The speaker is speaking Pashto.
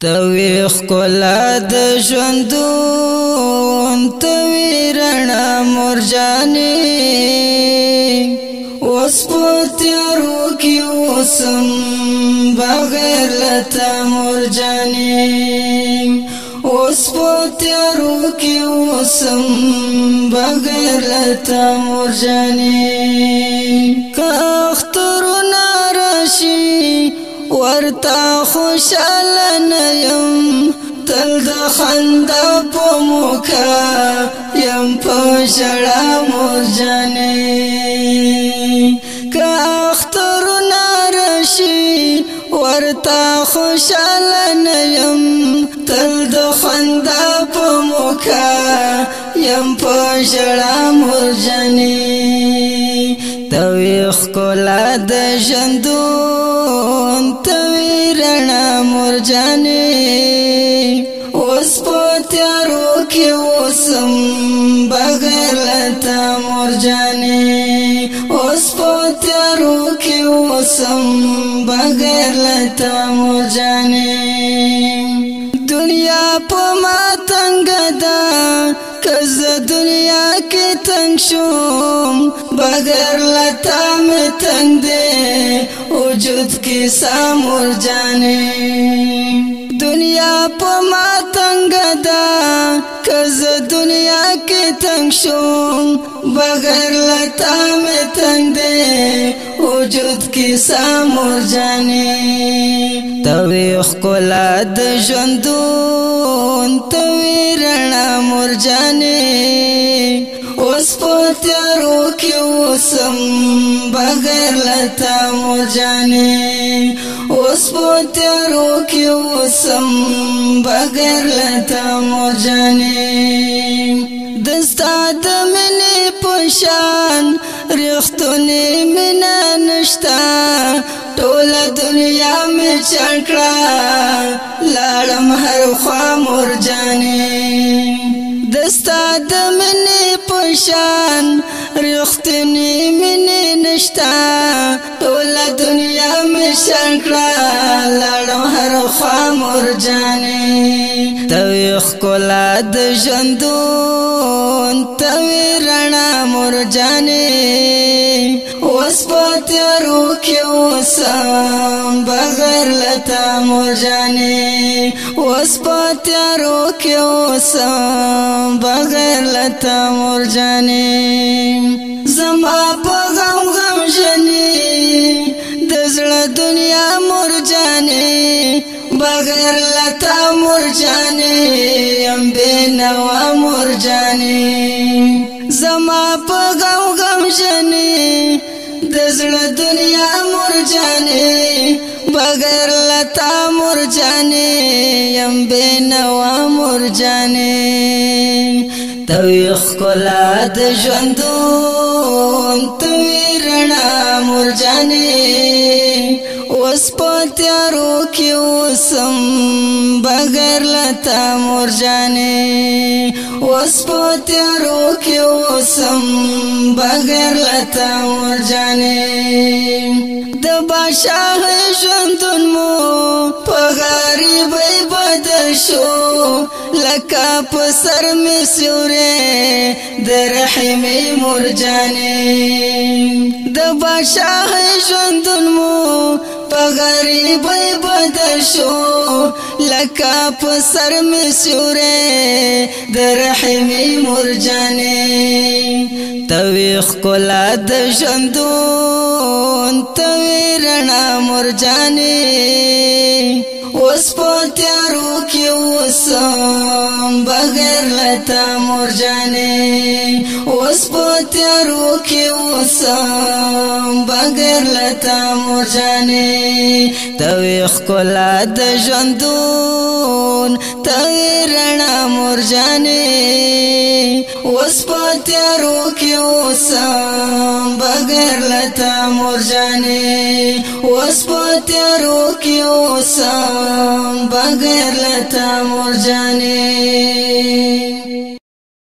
توی ښکلا د ژوندون توی رڼا مرجانې اوس په تیارو کې اوسم بغیر له تا مرجانې اوس په تیارو کې اوسم بغیر له تا مرجانې که اخترونه راشي ورتا خوشاله نه یم تل د خندا په موکه یم په ژړا مرجانې که اخترونه راشي ورتا خوشاله نه یم تل د خندا په موکه یم په ژړا مرجانې توی ښکلا د ژوندون توی رڼا مرجانې اوس په تیارو کې اوسم بغیر له تا مرجانې اوس په تیارو کې اوسم بغیر له تا مرجانې دنیا په ما تنګه ده که زه دنیا کې تنګ شوم بغیر له تا مې تنګ دی وجود کې سا مرجانې دنیا په ما تنګه ده که زه دنیا کې تنګ شوم بغیر له تا مې تنګ دی وجود کې سا مرجانې توی ښکلا د ژوندون توی رڼا مرجانې اوس په تیارو کې اوسم بغیر له تا مرجانې اوس په تیارو کې اوسم بغیر له تا مرجانې دستا د مینې په شان رښتونې مینه نشته ټوله دنیا مې چڼ کړه لاړم هر خوا مرجانې دستا د مینې په شان رښتونې مینې نشته ټوله دنیا مې چڼ کړه لاړم هر خوا مرجانې توی ښکلا د ژوندون توی رڼا مرجانې اوس په تیارو کې اوسم بغیر له تا مرجانې اوس په تیارو کې اوسم بغیر له تا مرجانې زما په غم غم ژنې د زړه دنیا مرجانې بغیر له تا مرجانې یم بېنوا مرجانې زما په غم غم ژنې د زړه دنیا مرجانې بغیر له تا مرجانې یم بېنوا مرجانې توی ښکلا د ژوندون توی رڼا مرجانې اوس په تیارو کې اوسم بغیر له تا مرجانې اوس په تیارو کې اوسم بغیر له تا مرجانې د بادشاه ژوندون مو په غریبۍ بدل شو لکه په سر مې سیوری د رحمې مرجانې د بادشاه ژوندون مو په غریبۍ بدل شو لکه په سر مې سیوری د رحمې مرجانې توی ښکلا د ژوندون توی رڼا مرجانې اوس په تیارو کې اوسم بغیر له تا مرجانې اوس په تیارو کې اوسم بغیر له تا مرجانې توی ښکلا د ژوندون توی رڼا مرجانې اوس په تیارو کې اوسم بغیر له تا مرجانې اوس په تیارو کې اوسم بغیر له تا مرجانې